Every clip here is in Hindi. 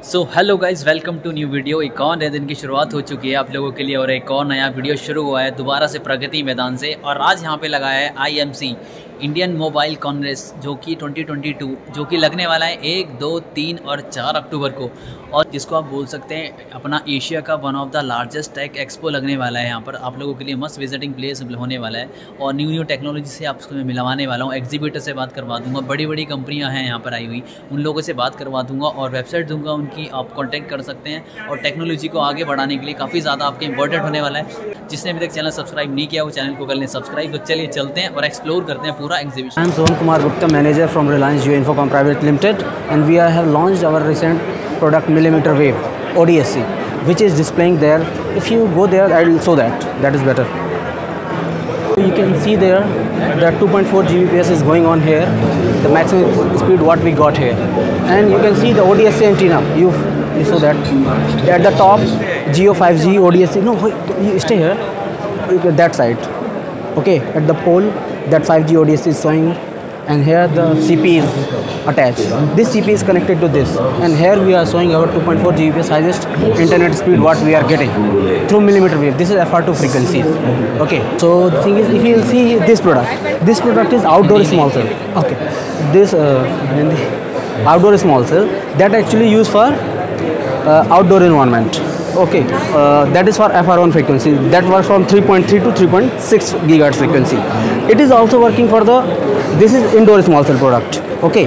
So hello guys, welcome to new video. एक और नए दिन की शुरुआत हो चुकी है आप लोगों के लिए और एक और नया वीडियो शुरू हुआ है दोबारा से प्रगति मैदान से। और आज यहाँ पे लगा है IMC इंडियन मोबाइल कांग्रेस जो कि 2022 जो कि लगने वाला है 1, 2, 3 और 4 अक्टूबर को, और जिसको आप बोल सकते हैं अपना एशिया का one of the largest tech expo लगने वाला है। यहाँ पर आप लोगों के लिए मस्त विजिटिंग प्लेस होने वाला है और न्यू टेक्नोलॉजी से आपको मैं मिलवाने वाला हूँ। एग्जीबिटर से बात करवा दूंगा, बड़ी बड़ी कंपनियाँ हैं यहाँ पर आई हुई, उन लोगों से बात करवा दूंगा और वेबसाइट दूंगा उनकी, आप कॉन्टैक्ट कर सकते हैं। और टेक्नोलॉजी को आगे बढ़ाने के लिए काफ़ी ज़्यादा आपके इंपॉर्टेंट होने वाला है। जिसने अभी तक चैनल सब्सक्राइब नहीं किया वो चैनल को कर लें सब्सक्राइब। तो चलिए चलते हैं और एक्सप्लोर करते हैं पूरा exhibition. I am Sohan Kumar Gupta, manager from Reliance Jio Infocom Private Limited, and we have launched our recent product millimeter wave ODSC, which is displaying there. If you go there, I will show that. That is better. You can see there that 2.4 Gbps is going on here, the maximum speed what we got here, and you can see the ODSC antenna. You saw that at the top, Jio 5G ODSC. No, you stay here. That side. Okay, at the pole, that 5G ODSC is showing, and here the CP is attached. This CP is connected to this, and here we are showing our 2.4 Gbps highest internet speed what we are getting through millimeter wave. This is FR2 frequency. Okay, so the thing is, if you will see this product is outdoor small cell. Okay, this outdoor small cell that actually used for outdoor environment. Okay, that is for FR1 frequency. That was from 3.3 to 3.6 gigahertz frequency. It is also working for this is indoor small cell product. Okay,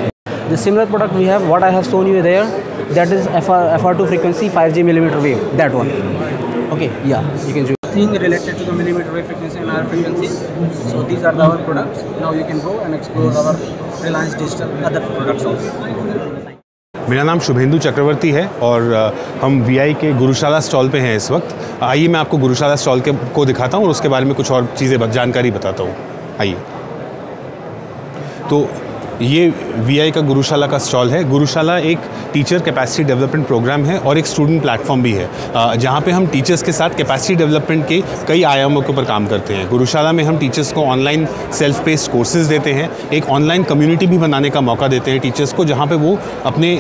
the similar product we have, what I have shown you there, that is FR2 frequency 5G millimeter wave, that one. Okay, yeah, you can do thing related to the millimeter wave frequency and our frequencies. So these are our products. Now you can go and explore our Reliance Digital other products also. मेरा नाम शुभेंदु चक्रवर्ती है और हम VI के गुरुशाला स्टॉल पे हैं इस वक्त। आइए मैं आपको गुरुशाला स्टॉल को दिखाता हूँ और उसके बारे में कुछ और चीज़ें जानकारी बताता हूँ। आइए, तो ये VI का गुरुशाला का स्टॉल है। गुरुशाला एक टीचर कैपेसिटी डेवलपमेंट प्रोग्राम है और एक स्टूडेंट प्लेटफॉर्म भी है, जहाँ पे हम टीचर्स के साथ कैपेसिटी डेवलपमेंट के कई आयामों के ऊपर काम करते हैं। गुरुशाला में हम टीचर्स को ऑनलाइन सेल्फ पेस्ड कोर्सेज देते हैं, एक ऑनलाइन कम्युनिटी भी बनाने का मौका देते हैं टीचर्स को, जहाँ पे वो अपने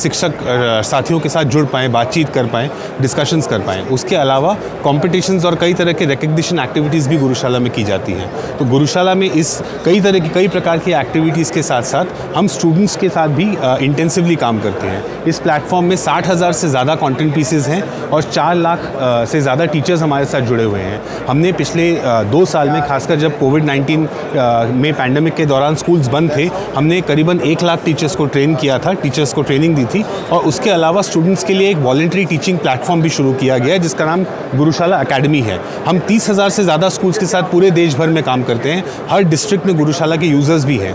शिक्षक साथियों के साथ जुड़ पाएँ, बातचीत कर पाएँ, डिस्कशंस कर पाएँ। उसके अलावा कॉम्पिटिशन्स और कई तरह के रिकग्निशन एक्टिविटीज़ भी गुरुशाला में की जाती हैं। तो गुरुशाला में इस कई प्रकार की एक्टिविटीज़ के साथ साथ हम स्टूडेंट्स के साथ भी इंटेंसिवली काम करते हैं। इस प्लेटफॉर्म में 60,000 से ज़्यादा कंटेंट पीसेस हैं और 4 लाख से ज़्यादा टीचर्स हमारे साथ जुड़े हुए हैं। हमने पिछले 2 साल में, खासकर जब कोविड-19 में पैंडेमिक के दौरान स्कूल्स बंद थे, हमने करीबन 1 लाख टीचर्स को ट्रेन किया था, टीचर्स को ट्रेनिंग दी थी। और उसके अलावा स्टूडेंट्स के लिए एक वॉलंटरी टीचिंग प्लेटफॉर्म भी शुरू किया गया है जिसका नाम गुरुशाला अकेडमी है। हम 30,000 से ज़्यादा स्कूल्स के साथ पूरे देश भर में काम करते हैं। हर डिस्ट्रिक्ट में गुरुशाला के यूज़र्स भी हैं।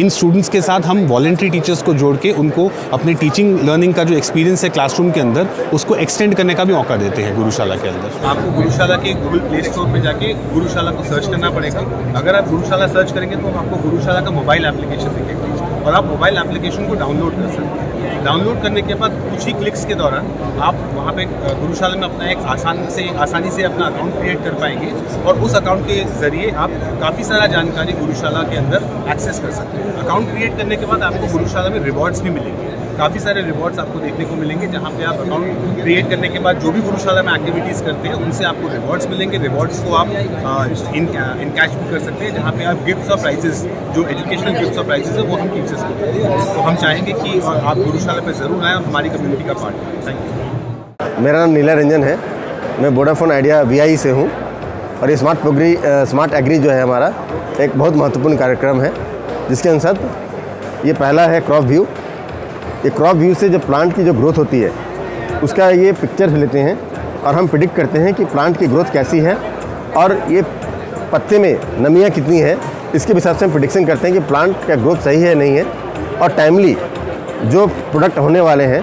इन स्टूडेंट्स के साथ हम वॉलंटरी टीचर्स को जोड़ के उनको अपने टीचिंग लर्निंग का जो एक्सपीरियंस है क्लासरूम के अंदर, उसको एक्सटेंड करने का भी मौका देते हैं गुरुशाला के अंदर। आपको गुरुशाला के गूगल प्ले स्टोर पे जाके गुरुशाला को सर्च करना पड़ेगा। अगर आप गुरुशाला सर्च करेंगे तो आपको गुरुशाला का मोबाइल एप्लीकेशन दिखेगा और आप मोबाइल एप्लीकेशन को डाउनलोड कर सकते हैं। डाउनलोड करने के बाद कुछ ही क्लिक्स के दौरान आप वहाँ पे गुरुशाला में अपना एक आसानी से अपना अकाउंट क्रिएट कर पाएंगे और उस अकाउंट के ज़रिए आप काफ़ी सारा जानकारी गुरुशाला के अंदर एक्सेस कर सकते हैं। अकाउंट क्रिएट करने के बाद आपको गुरुशाला में रिवॉर्ड्स भी मिलेंगे। काफ़ी सारे रिवॉर्ड्स आपको देखने को मिलेंगे, जहाँ पे आप अकाउंट क्रिएट करने के बाद जो भी गुरुशाला में एक्टिविटीज़ करते हैं उनसे आपको रिवॉर्ड्स मिलेंगे। रिवॉर्ड्स को आप इन कैश भी कर सकते हैं, जहाँ पे आप गिफ्ट्स और प्राइजेस, जो एजुकेशनल गिफ्ट्स और प्राइजेस है वो हम टीचर्स को देते हैं। तो हम चाहेंगे कि आप गुरुशाला पे ज़रूर आएँ और हमारी कम्युनिटी का पार्ट हैं। Thank you. मेरा नाम नीला रंजन है, मैं वोडाफोन आइडिया VI से हूँ और ये स्मार्ट एग्री जो है हमारा एक बहुत महत्वपूर्ण कार्यक्रम है, जिसके अनुसार ये पहला है क्रॉप व्यू। ये क्रॉप व्यू से जो प्लांट की जो ग्रोथ होती है उसका ये पिक्चर लेते हैं और हम प्रिडिक्ट करते हैं कि प्लांट की ग्रोथ कैसी है और ये पत्ते में नमियाँ कितनी है। इसके हिसाब से हम प्रिडिक्शन करते हैं कि प्लांट का ग्रोथ सही है नहीं है और टाइमली जो प्रोडक्ट होने वाले हैं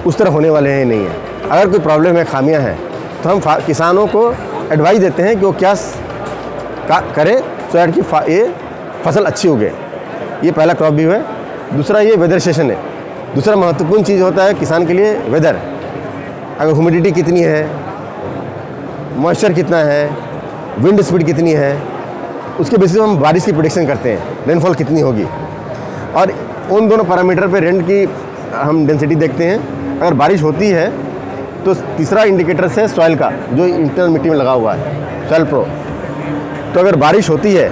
उस तरह होने वाले हैं नहीं है। अगर कोई प्रॉब्लम है, खामियां हैं, तो हम किसानों को एडवाइस देते हैं कि वो क्या करें सो दैट कि ये फसल अच्छी उगे। ये पहला क्रॉप व्यू है। दूसरा ये वेदर सेशन है। दूसरा महत्वपूर्ण चीज़ होता है किसान के लिए वेदर। अगर ह्यूमिडिटी कितनी है, मॉइस्चर कितना है, विंड स्पीड कितनी है, उसके बेसिस पे हम बारिश की प्रेडिक्शन करते हैं, रेनफॉल कितनी होगी। और उन दोनों पैरामीटर पे रेन की हम डेंसिटी देखते हैं अगर बारिश होती है तो तीसरा इंडिकेटर है सॉइल का, जो इंटरनल मिट्टी में लगा हुआ है, सॉइल प्रो। तो अगर बारिश होती है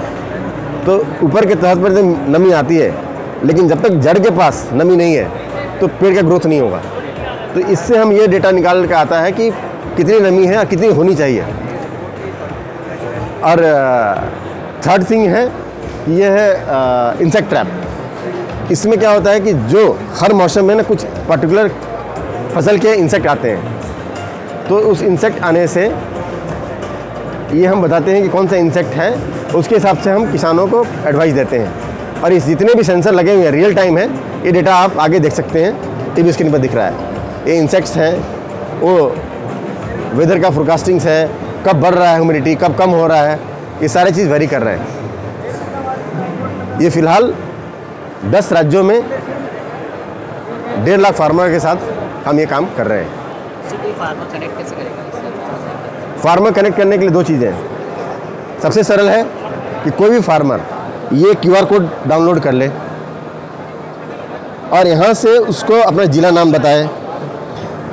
तो ऊपर के तहत पर नमी आती है, लेकिन जब तक जड़ के पास नमी नहीं है तो पेड़ का ग्रोथ नहीं होगा। तो इससे हम ये डेटा निकाल के आता है कि कितनी नमी है और कितनी होनी चाहिए। और थर्ड थिंग है, ये है इंसेक्ट ट्रैप। इसमें क्या होता है कि जो हर मौसम में ना कुछ पर्टिकुलर फसल के इंसेक्ट आते हैं, तो उस इंसेक्ट आने से ये हम बताते हैं कि कौन सा इंसेक्ट है, उसके हिसाब से हम किसानों को एडवाइस देते हैं। और इस जितने भी सेंसर लगे हुए हैं रियल टाइम है, ये डेटा आप आगे देख सकते हैं, टीवी स्क्रीन पर दिख रहा है। ये इंसेक्ट्स हैं, वो वेदर का फोरकास्टिंग्स है, कब बढ़ रहा है ह्यूमिडिटी, कब कम हो रहा है, ये सारी चीज़ वेरी कर रहे हैं। ये फ़िलहाल 10 राज्यों में 1.5 लाख फार्मर के साथ हम ये काम कर रहे हैं। फार्मर कनेक्ट कैसे करेगा? फार्मर कनेक्ट करने के लिए 2 चीज़ें हैं। सबसे सरल है कि कोई भी फार्मर ये QR कोड डाउनलोड कर ले और यहाँ से उसको अपना ज़िला नाम बताए,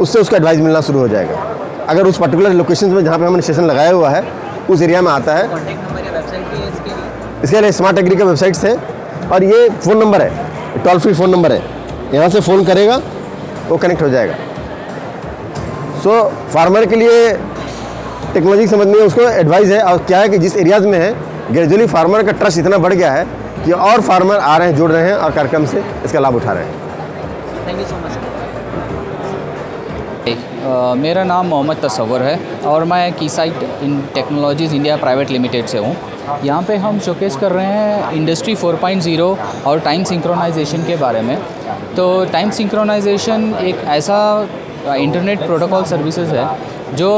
उससे उसका एडवाइस मिलना शुरू हो जाएगा। अगर उस पर्टिकुलर लोकेशन में जहाँ पे हमने स्टेशन लगाया हुआ है उस एरिया में आता है। कॉन्टैक्ट नंबर या वेबसाइट भी है इसके लिए स्मार्ट एग्री का वेबसाइट्स है और ये फ़ोन नंबर है, टोल फ्री फ़ोन नंबर है। यहाँ से फ़ोन करेगा वो कनेक्ट हो जाएगा। सो फार्मर के लिए टेक्नोलॉजी समझनी है, उसको एडवाइस है। और क्या है कि जिस एरियाज़ में है, ग्रेजुअली फार्मर का ट्रस्ट इतना बढ़ गया है कि और फार्मर आ रहे हैं, जुड़ रहे हैं और कार्यक्रम से इसका लाभ उठा रहे हैं। Thank you so much. मेरा नाम मोहम्मद तस्वर है और मैं कीसाइट इन टेक्नोलॉजीज़ इंडिया प्राइवेट लिमिटेड से हूँ। यहाँ पे हम शोकेस कर रहे हैं इंडस्ट्री 4.0 और टाइम सिंक्रोनाइजेशन के बारे में। तो टाइम सिंक्रोनाइजेशन एक ऐसा इंटरनेट प्रोटोकॉल सर्विसेज है जो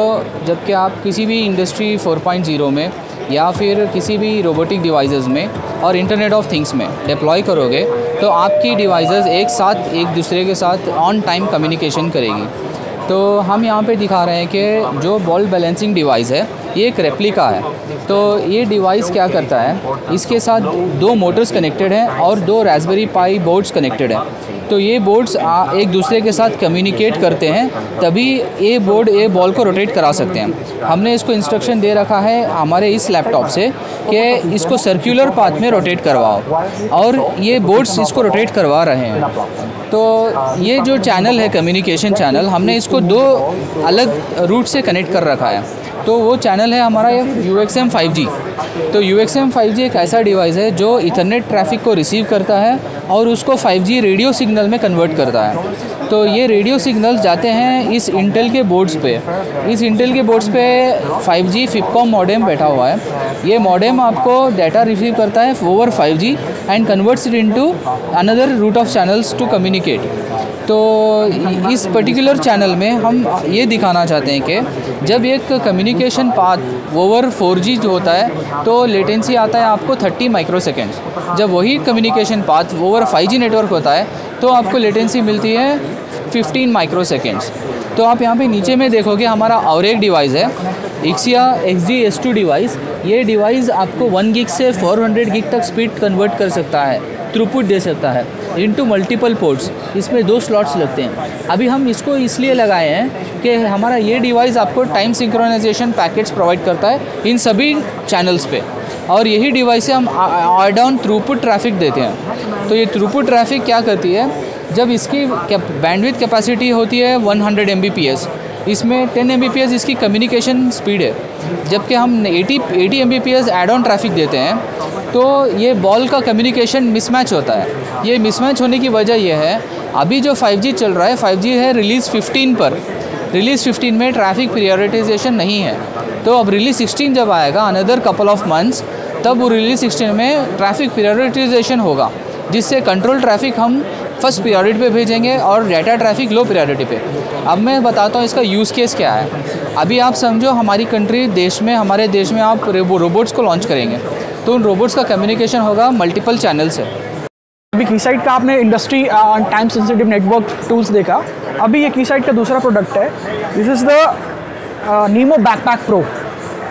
जबकि आप किसी भी इंडस्ट्री 4.0 में या फिर किसी भी रोबोटिक डिवाइसेस में और इंटरनेट ऑफ थिंग्स में डिप्लॉय करोगे तो आपकी डिवाइसेस एक साथ एक दूसरे के साथ ऑन टाइम कम्युनिकेशन करेगी। तो हम यहाँ पे दिखा रहे हैं कि जो बॉल बैलेंसिंग डिवाइस है ये एक रेप्लिका है। तो ये डिवाइस क्या करता है, इसके साथ 2 मोटर्स कनेक्टेड हैं और 2 रास्पबेरी पाई बोर्ड्स कनेक्टेड हैं। तो ये बोर्ड्स एक दूसरे के साथ कम्युनिकेट करते हैं, तभी ये बोर्ड ये बॉल को रोटेट करा सकते हैं। हमने इसको इंस्ट्रक्शन दे रखा है हमारे इस लैपटॉप से कि इसको सर्कुलर पाथ में रोटेट करवाओ और ये बोर्ड्स इसको रोटेट करवा रहे हैं। तो ये जो चैनल है कम्युनिकेशन चैनल, हमने इसको 2 अलग रूट से कनेक्ट कर रखा है। तो वो चैनल है हमारा UXM 5G। तो UXM 5G एक ऐसा डिवाइस है जो इथरनेट ट्रैफिक को रिसीव करता है और उसको 5G रेडियो सिग्नल में कन्वर्ट करता है। तो ये रेडियो सिग्नल्स जाते हैं इस इंटेल के बोर्ड्स पे। इस इंटेल के बोर्ड्स पे 5G FIPCOM मॉडेम बैठा हुआ है। ये मॉडेम आपको डाटा रिसीव करता है over 5G and converts it into another route of channels to communicate. तो इस पर्टिकुलर चैनल में हम ये दिखाना चाहते हैं कि जब एक कम्युनिकेशन पाथ ओवर 4G जो होता है तो लेटेंसी आता है आपको 30 माइक्रोसेकेंड्स। जब वही communication path over 5G network होता है तो आपको लेटेंसी मिलती है 15 माइक्रोसेकेंड्स। तो आप यहाँ पे नीचे में देखोगे हमारा और एक डिवाइस है Ixia XG-S2 डिवाइस। ये डिवाइस आपको 1 गिग से 400 गिग तक स्पीड कन्वर्ट कर सकता है, थ्रूपुट दे सकता है इनटू मल्टीपल पोर्ट्स। इसमें 2 स्लॉट्स लगते हैं। अभी हम इसको इसलिए लगाए हैं कि हमारा ये डिवाइस आपको टाइम सिंक्रोनाइजेशन पैकेट्स प्रोवाइड करता है इन सभी चैनल्स पे, और यही डिवाइस से हम एड ऑन थ्रूपुट ट्रैफिक देते हैं। तो ये थ्रूपुट ट्रैफिक क्या करती है, जब इसकी बैंडविड्थ कैपेसिटी होती है 100 Mbps, इसमें 10 Mbps इसकी कम्युनिकेशन स्पीड है, जबकि हम 80 Mbps एड ऑन ट्रैफिक देते हैं। तो ये बॉल का कम्युनिकेशन मिसमैच होता है। ये मिसमैच होने की वजह यह है, अभी जो 5G चल रहा है 5G है रिलीज़ 15 पर। रिलीज़ 15 में ट्रैफिक प्रायोरिटाइजेशन नहीं है। तो अब रिलीज़ 16 जब आएगा अनदर कपल ऑफ मंथ्स, तब वो रिलीज़ 16 में ट्रैफिक प्रायोरिटाइजेशन होगा, जिससे कंट्रोल ट्रैफिक हम फर्स्ट प्रायोरिटी पे भेजेंगे और डाटा ट्रैफिक लो प्रायोरिटी पे। अब मैं बताता हूँ इसका यूज़ केस क्या है। अभी आप समझो हमारी कंट्री हमारे देश में आप रोबोट्स को लॉन्च करेंगे, तो उन रोबोट्स का कम्युनिकेशन होगा मल्टीपल चैनल से। अभी कीसाइट का आपने industry time sensitive network tools देखा। अभी ये कीसाइट का दूसरा प्रोडक्ट है। This is the Nemo backpack pro,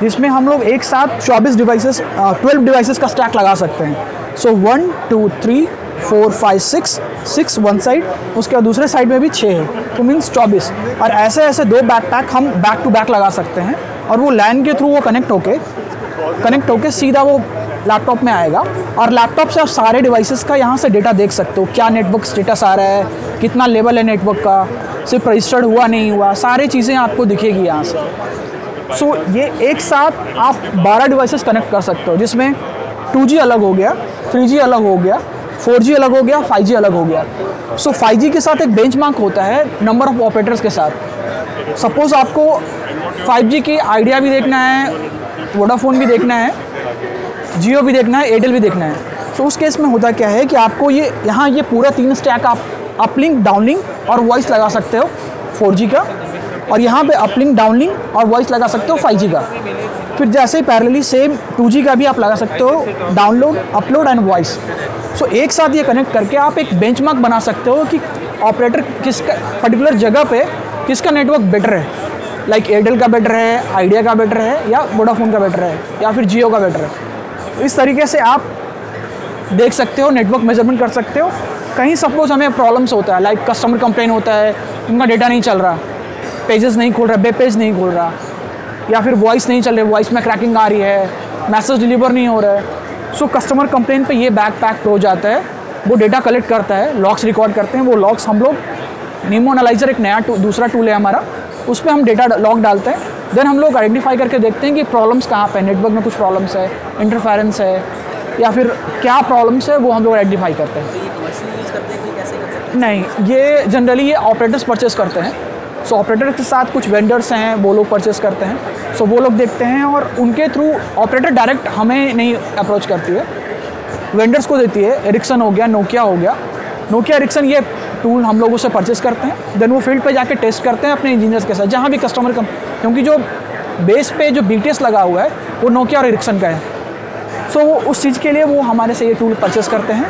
जिसमें हम लोग एक साथ 12 डिवाइसेस का स्टैक लगा सकते हैं। सो 1 2 3 4, 5, 6 वन साइड, उसके बाद दूसरे साइड में भी 6 है, तो मीन्स 24। और ऐसे ऐसे 2 बैकपैक हम बैक टू बैक लगा सकते हैं और वो लैन के थ्रू वो कनेक्ट होके सीधा वो लैपटॉप में आएगा और लैपटॉप से आप सारे डिवाइसेस का यहाँ से डेटा देख सकते हो, क्या नेटवर्क स्टेटस आ रहा है, कितना लेवल है नेटवर्क का, सिर्फ रजिस्टर्ड हुआ नहीं हुआ, सारी चीज़ें आपको दिखेगी यहाँ से। सो ये एक साथ आप 12 डिवाइसेस कनेक्ट कर सकते हो, जिसमें 2G अलग हो गया, 3G अलग हो गया, 4G अलग हो गया, 5G अलग हो गया। सो 5G के साथ एक बेंचमार्क होता है नंबर ऑफ़ ऑपरेटर्स के साथ। सपोज़ आपको 5G की आइडिया भी देखना है, वोडाफोन भी देखना है, जियो भी देखना है, एयरटेल भी देखना है। सो उस केस में होता क्या है कि आपको यहाँ ये पूरा 3 स्टैक आप अपलिंक, डाउनलिंक और वॉइस लगा सकते हो 4G का, और यहाँ पे अपलिंक, डाउनलिंक और वॉइस लगा सकते हो 5G का। फिर जैसे ही पैरेलली सेम 2G का भी आप लगा सकते हो, डाउनलोड, अपलोड एंड वॉइस। सो एक साथ ये कनेक्ट करके आप एक बेंचमार्क बना सकते हो कि ऑपरेटर किसका पर्टिकुलर जगह पे किसका नेटवर्क बेटर है, लाइक एयरटेल का बेटर है, आइडिया का बेटर है, या वोडाफोन का बेटर है, या फिर जियो का बेटर है। इस तरीके से आप देख सकते हो, नेटवर्क मेजरमेंट कर सकते हो। कहीं सपोज हमें प्रॉब्लम्स होता है, लाइक कस्टमर कंप्लेन होता है, उनका डेटा नहीं चल रहा, पेजेस नहीं खोल रहा, वेब पेज नहीं खोल रहा, या फिर वॉइस नहीं चल रही, वॉइस में क्रैकिंग आ रही है, मैसेज डिलीवर नहीं हो रहा है। सो कस्टमर कंप्लेन पे ये बैकपैक प्रो जाता है, वो डेटा कलेक्ट करता है, लॉग्स रिकॉर्ड करते हैं। वो लॉग्स हम लोग नीमो एनालाइजर एक नया दूसरा टूल है हमारा, उस पर हम डेटा लॉग डालते हैं। देन हम लोग आइडेंटिफाई करके देखते हैं कि प्रॉब्लम्स कहाँ पे, नेटवर्क में कुछ प्रॉब्लम्स है, इंटरफेरेंस है, या फिर क्या प्रॉब्लम्स है, वो हम लोग आइडेंटिफाई करते हैं। नहीं, ये जनरली ये ऑपरेटर्स परचेस करते हैं। सो ऑपरेटर के साथ कुछ वेंडर्स हैं, वो लोग परचेस करते हैं। सो वो लोग देखते हैं और उनके थ्रू ऑपरेटर डायरेक्ट हमें नहीं अप्रोच करती है, वेंडर्स को देती है। एरिक्सन हो गया, नोकिया हो गया, नोकिया एरिक्सन ये टूल हम लोग उससे परचेस करते हैं। देन वो फील्ड पे जाके टेस्ट करते हैं अपने इंजीनियर्स के साथ, जहाँ भी कस्टमर क्योंकि जो बेस पे जो BTS लगा हुआ है वो नोकिया और एरिक्सन का है। सो उस चीज़ के लिए वो हमारे से ये टूल परचेस करते हैं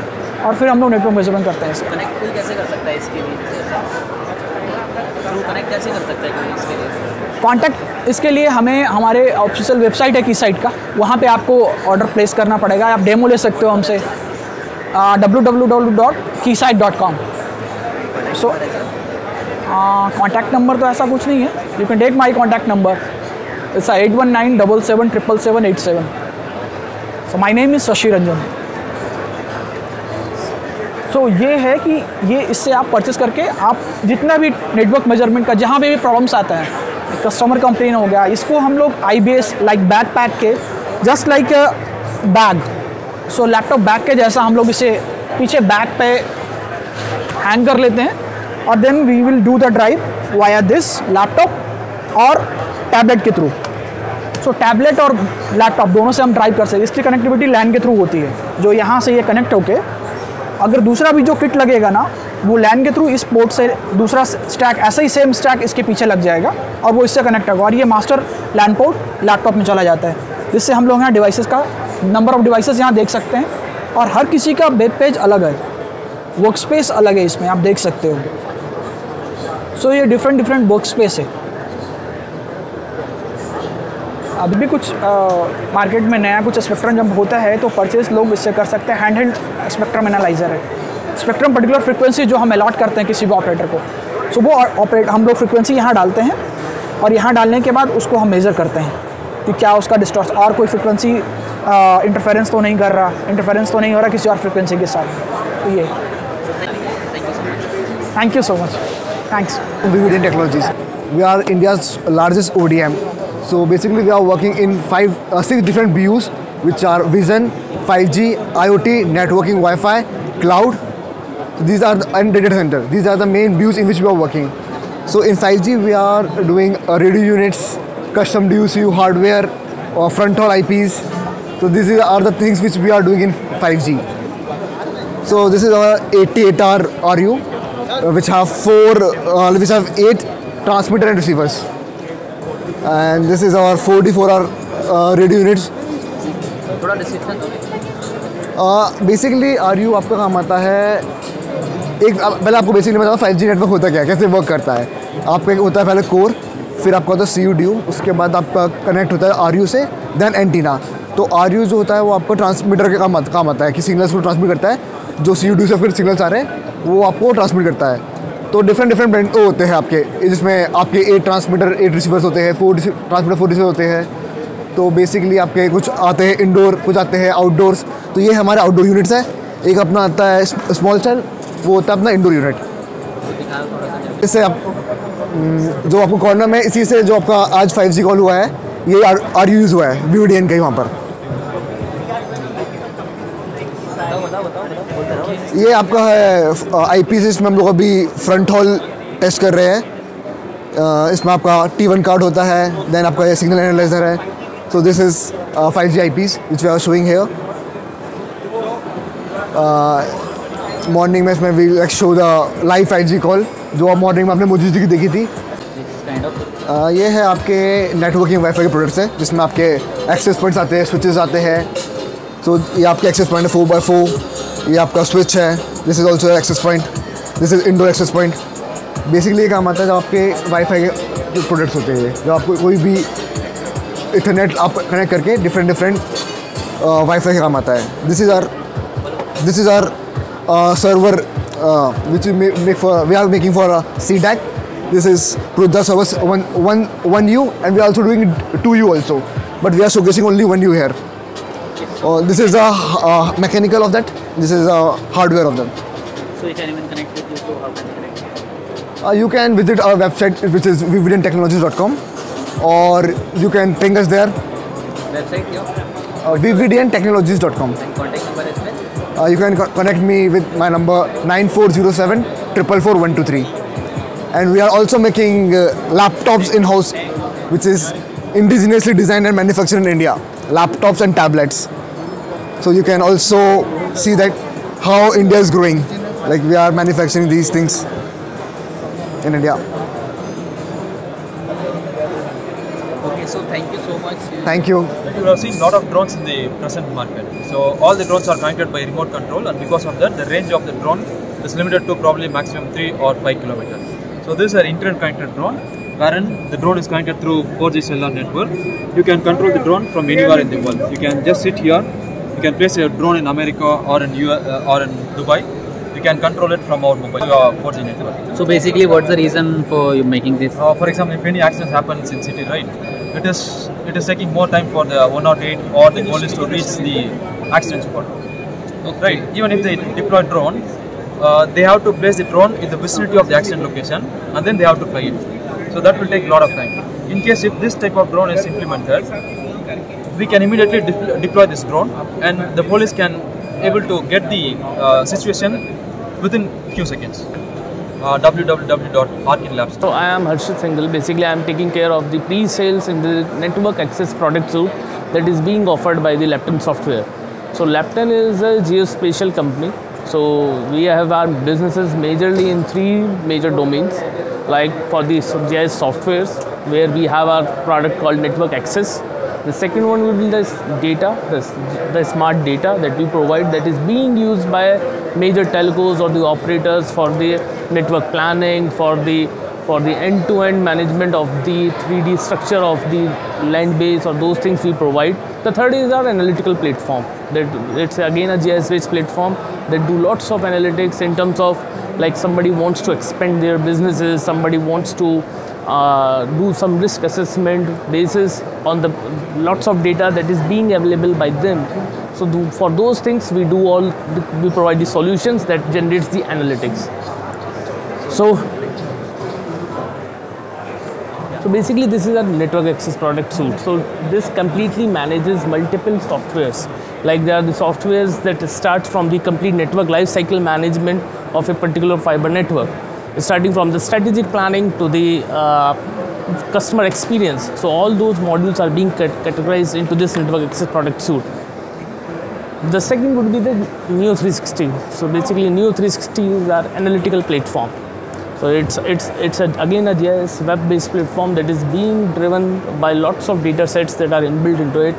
और फिर हम लोग नेटवर्क मेजरमेंट करते हैं। कनेक्ट कोई कैसे कर सकता है इसके लिए? कनेक्ट कैसे कर सकता है कोई इसके लिए? कॉन्टैक्ट इसके लिए हमें हमारे ऑफिशियल वेबसाइट है कीसाइट का, वहाँ पे आपको ऑर्डर प्लेस करना पड़ेगा। आप डेमो ले सकते हो हमसे, www.keysite.com। सो कॉन्टैक्ट नंबर तो ऐसा कुछ नहीं है, you can take my contact number, it's 8197777787। So my name is Shashi Ranjan. So ये है कि ये इससे आप परचेस करके आप जितना भी नेटवर्क मेजरमेंट का जहाँ पे भी प्रॉब्लम्स आता है, कस्टमर कंप्लेन हो गया, इसको हम लोग IBS लाइक बैकपैक के जस्ट लाइक बैग, सो लैपटॉप बैग के जैसा हम लोग इसे पीछे बैक पे हैंग कर लेते हैं और then we will do the drive via this laptop और टैबलेट के थ्रू। सो टैबलेट और लैपटॉप दोनों से हम ड्राइव कर सकते हैं। इसकी कनेक्टिविटी लैन के थ्रू होती है, जो यहाँ से ये कनेक्ट होके अगर दूसरा भी जो किट लगेगा ना, वो लैन के थ्रू इस पोर्ट से दूसरा स्टैक, ऐसा ही सेम स्टैक इसके पीछे लग जाएगा और वो इससे कनेक्ट होगा और ये मास्टर लैन पोर्ट लैपटॉप में चला जाता है, जिससे हम लोग यहाँ डिवाइसेस का नंबर ऑफ़ डिवाइसेस यहाँ देख सकते हैं और हर किसी का वेब पेज अलग है, वर्क स्पेस अलग है, इसमें आप देख सकते हो। सो ये डिफरेंट वर्क स्पेस है। अभी भी कुछ मार्केट में नया कुछ स्पेक्ट्रम जब होता है तो परचेस लोग इससे कर सकते हैं। हैंडहेल्ड स्पेक्ट्रम एनालाइज़र है, स्पेक्ट्रम पर्टिकुलर फ्रिक्वेंसी जो हम अलॉट करते हैं किसी भी ऑपरेटर को, सो वो हम लोग फ्रिक्वेंसी यहाँ डालते हैं और यहाँ डालने के बाद उसको हम मेज़र करते हैं कि क्या उसका डिस्टॉर्स और कोई फ्रिक्वेंसी इंटरफेरेंस तो नहीं कर रहा, इंटरफेरेंस तो नहीं हो रहा किसी और फ्रिक्वेंसी के साथ। तो ये thank you so much, thanks. Vivident Technologies. We are India's largest ODM. So basically we are working in 6 different BUs, which are Vision, 5G, IoT, networking, Wi-Fi, cloud. These are and data center. These are the main BUs in which we are working. So in 5G we are doing radio units, custom DUCU hardware, front haul IPs. So these are the things which we are doing in 5G. So this is our 88R RU, which have 8 transmitter and receivers. And this is our 44R radio units. थोड़ा डिस्क्रिप्शन। बेसिकली RU आपका काम आता है, एक पहले आपको बेसिकली मैं बताऊँ 5G नेटवर्क होता क्या, कैसे वर्क करता है। आपका होता है पहले कोर, फिर आपका होता है CU, उसके बाद आपका कनेक्ट होता है RU से, देन एंटीना। तो RU जो होता है वो आपको ट्रांसमीटर के काम आता है कि सिग्नल्स को ट्रांसमिट करता है, जो CU2 से फिर सिग्नल्स आ रहे हैं वो आपको ट्रांसमिट करता है। तो डिफरेंट ब्रांड होते हैं आपके, जिसमें आपके 8 ट्रांसमीटर 8 रिसीवर्स होते हैं, 4 ट्रांसमीटर 4 रिसीवर होते हैं। तो बेसिकली आपके कुछ आते हैं इंडोर, कुछ आते हैं आउटडोर्स। तो ये हमारे आउटडोर यूनिट्स है। एक अपना आता है स्मॉल सेल, वो होता है अपना इंडोर यूनिट। इससे आप जो आपको कॉर्नर में, इसी से जो आपका आज 5G कॉल हुआ है, ये RU यूज़ हुआ है VVDN का ही वहाँ पर। ये आपका है IPs, इसमें हम लोग अभी फ्रंट हॉल टेस्ट कर रहे हैं। इसमें आपका T1 कार्ड होता है, देन आपका ये सिग्नल एनालाइजर है। So this is 5G IPs which we are showing here. Morning में इसमें we show the live 5G call, जो आप मॉर्निंग में आपने मोदी जी की देखी थी। ये है आपके नेटवर्किंग वाईफाई के प्रोडक्ट्स हैं, जिसमें आपके एक्सेस पॉइंट्स आते हैं, स्विचेस आते हैं। तो ये आपके एक्सेस पॉइंट है 4x4। ये आपका स्विच है, this is also access point, this is indoor access point. Basically ये काम आता है जब आपके वाईफाई के जो प्रोडक्ट्स होते हैं, जब आपको कोई भी इथरनेट आप कनेक्ट करके डिफरेंट वाईफाई का काम आता है। This is our server which we are making for CDAC. This is the service 1U, and we are also doing 2U also, but we are showcasing only 1U here. This is the mechanical of that. This is hardware of them. So you can even connect with you. So how can you connect? You can visit our website, which is vvdntechnologies.com, or you can ping us there. Website your vvdntechnologies.com. and contact number is there. You can connect me with my number 9407 444 123. And we are also making laptops in-house, which is indigenously designed and manufactured in India. Laptops and tablets. So you can also see that how India is growing. Like we are manufacturing these things in India. Okay, so thank you so much. Thank you. You have seen a lot of drones in the present market. So all the drones are connected by remote control, and because of that, the range of the drone is limited to probably maximum 3 or 5 kilometers. So this is an internet connected drone, wherein the drone is connected through 4G cellular network. You can control the drone from anywhere in the world. You can just sit here. You can place a drone in America or in or in Dubai. You can control it from our mobile 4G network. So basically, what's the reason for you making this? For example, if any accident happens in city, right, it is taking more time for the 108 or the police to reach the accident spot. Okay. Right. Even if they deploy drone, they have to place the drone in the vicinity of the accident location, and then they have to fly it. So that will take a lot of time. In case if this type of drone is implemented, we can immediately deploy this drone, and the police can able to get the situation within few seconds. www.arkin.labs. So I am Harshit Singhal. Basically, I am taking care of the pre-sales in the network access product suite that is being offered by the Lepton Software. So Lepton is a geospatial company. So we have our businesses majorly in 3 major domains. Like for the GIS softwares, where we have our product called network access. The second one will be the data, the smart data that we provide, that is being used by major telcos or the operators for the network planning, for the end-to-end management of the 3D structure of the land base, or those things we provide. The third is our analytical platform. It's again a GIS-based platform that do lots of analytics in terms of, like, somebody wants to expand their businesses, somebody wants to do some risk assessment basis on the lots of data that is being available by them. So for those things we provide the solutions that generates the analytics. So basically this is a network access product suite. So this completely manages multiple softwares. Like there are the softwares that start from the complete network lifecycle management of a particular fiber network, starting from the strategic planning to the customer experience. So all those modules are being categorized into this network access product suite. The second would be the Neo 360. So basically Neo 360 is our analytical platform. So it's again a GIS web-based platform that is being driven by lots of data sets that are inbuilt into it,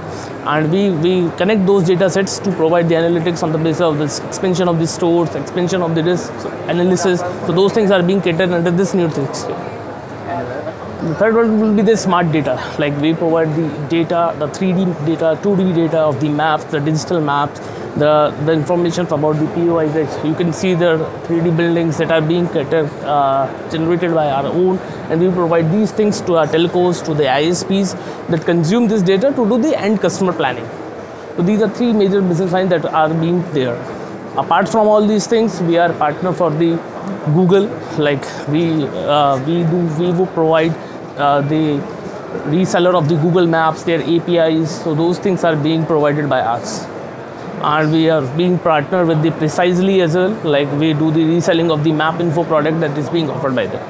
and we connect those data sets to provide the analytics on the basis of this expansion of the stores, expansion of the risk analysis. So those things are being catered under this Neo 360. The third one will be the smart data. Like we provide the data, the 3D data, 2D data of the maps, the digital maps, the information about the POIs. You can see the 3D buildings that are being generated by our own, and we provide these things to our telcos, to the ISPs that consume this data to do the end customer planning. So these are three major business lines that are being there. Apart from all these things, we are partner for the Google. Like we will provide the reseller of the Google Maps, their APIs. So those things are being provided by us, and we are being partnered with the Precisely as well. Like we do the reselling of the Map Info product that is being offered by them.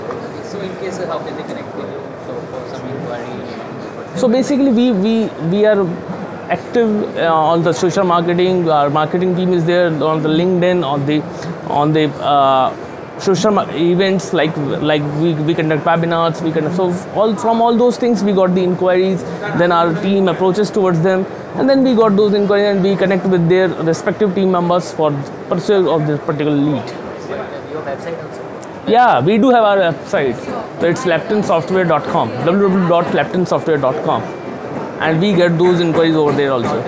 So in case how can they connect with you? So for some inquiry. So basically, we are active on the social marketing. Our marketing team is there on the LinkedIn, on the social events, like we conduct webinars, from all those things we got the inquiries, then our team approaches towards them, and then we got those inquiries and we connect with their respective team members for pursuit of this particular lead. Your website also? Yeah, we do have our website. So it's leptonsoftware.com, www.leptonsoftware.com, and we get those inquiries over there also.